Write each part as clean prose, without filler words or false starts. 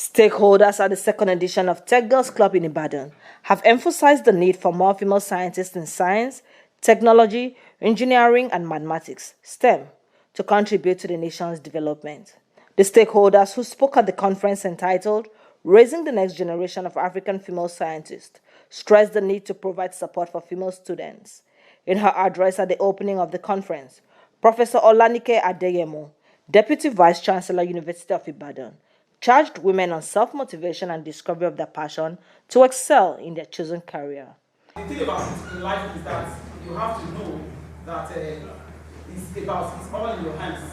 Stakeholders at the second edition of Tech Girls Club in Ibadan have emphasized the need for more female scientists in science, technology, engineering, and mathematics (STEM) to contribute to the nation's development. The stakeholders who spoke at the conference entitled Raising the Next Generation of African Female Scientists stressed the need to provide support for female students. In her address at the opening of the conference, Professor Olanike Adeyemo, Deputy Vice Chancellor, University of Ibadan, charged women on self-motivation and discovery of their passion to excel in their chosen career. The thing about it in life is that you have to know that it's all in your hands.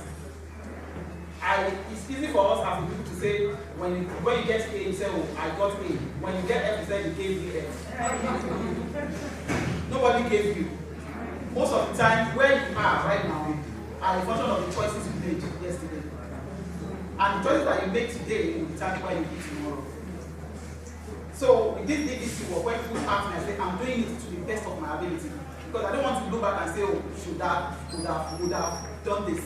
It's easy for us as people to say, when you get A, you say, oh, I got A. When you get F, you say, you gave me F. Nobody gave you. Most of the time, where you are right now are a function of the choices you made yesterday. And the choices that you make today will determine where you be tomorrow. So with this DDC work, when people ask me, I say, I'm doing it to the best of my ability. Because I don't want to go back and say, oh, would have done this.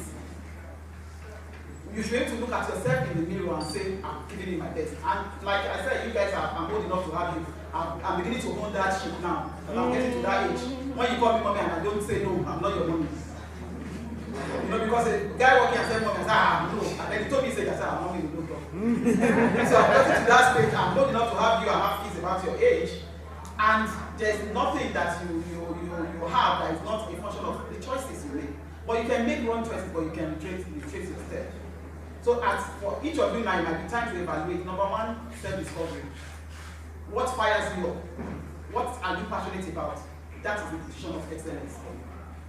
You should be able to look at yourself in the mirror and say, I'm giving it my best. And like I said, you guys I'm old enough to have you. I'm beginning to own that shit now. And I'm getting to that age. When you call me mommy and I don't say, no, I'm not your mommy. You know, because a guy walking and saying, mommy, I said, no. And then he told me, he said, I said, I'm mommy, no talk. So I'm getting to that stage. I'm old enough to have you and have kids about your age. And there's nothing that you have that is not a function of the choices you make. But you can make wrong choices, but you can retrace your step. So for each of you now, it might be time to evaluate. Number one, self-discovery. What fires you up? What are you passionate about? That is the decision of excellence.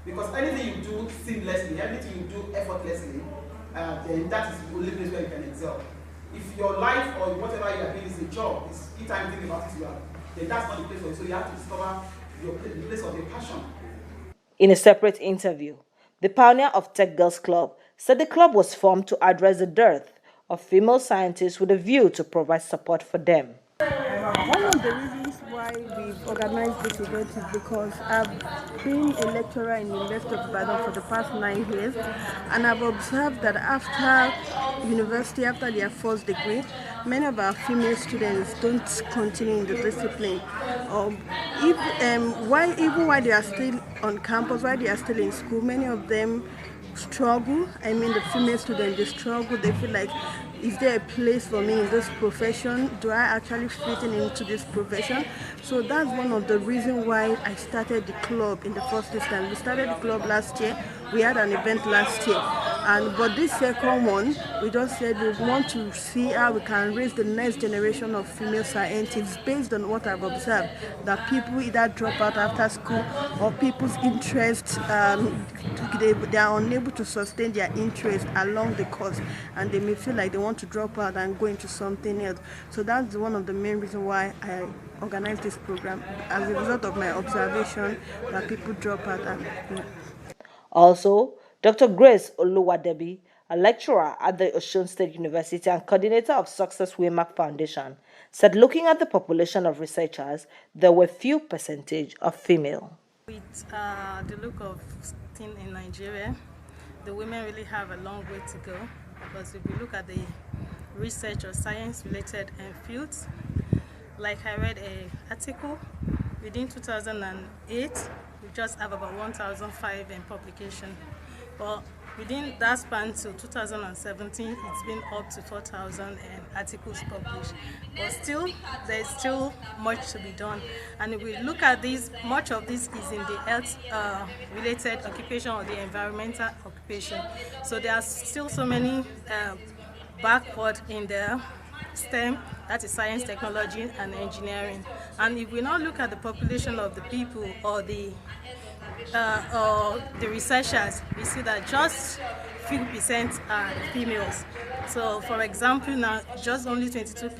Because anything you do seamlessly, anything you do effortlessly, then that is the only place where you can excel. If your life or whatever you are doing is a job, is each time you think about it, then that's not the place for you. So you have to discover the place of your passion. In a separate interview, the pioneer of Tech Girls Club said the club was formed to address the dearth of female scientists with a view to provide support for them. One of the reasons why we've organized this event is because I've been a lecturer in the University of Ibadan for the past 9 years, and I've observed that after university, after their first degree, many of our female students don't continue in the discipline. Even while they are still on campus, while they are still in school, many of them struggle. I mean, the female students, they struggle. They feel like, is there a place for me in this profession? Do I actually fit into this profession? So that's one of the reasons why I started the club in the first instance. We started the club last year. We had an event last year. But this second one, we just said we want to see how we can raise the next generation of female scientists based on what I've observed, that people either drop out after school or people's interest, they are unable to sustain their interest along the course, and they may feel like they want to drop out and go into something else. So that's one of the main reasons why I organized this program, as a result of my observation that people drop out. Also, Dr. Grace Oluwadebi, a lecturer at the Osun State University and coordinator of Success WayMarks Foundation, said looking at the population of researchers, there were few percentage of female. With the look of things in Nigeria, the women really have a long way to go, because if you look at the research or science-related fields, like I read an article, within 2008, we just have about 1,005 in publication. But within that span till 2017, it's been up to 4,000 articles published. But still, there's still much to be done. And if we look at this, much of this is in the health-related occupation or the environmental occupation. So there are still so many backward in the STEM, that is science, technology, and engineering. And if we now look at the population of the people or the researchers, we see that just few percent are females. So for example, now just only 22%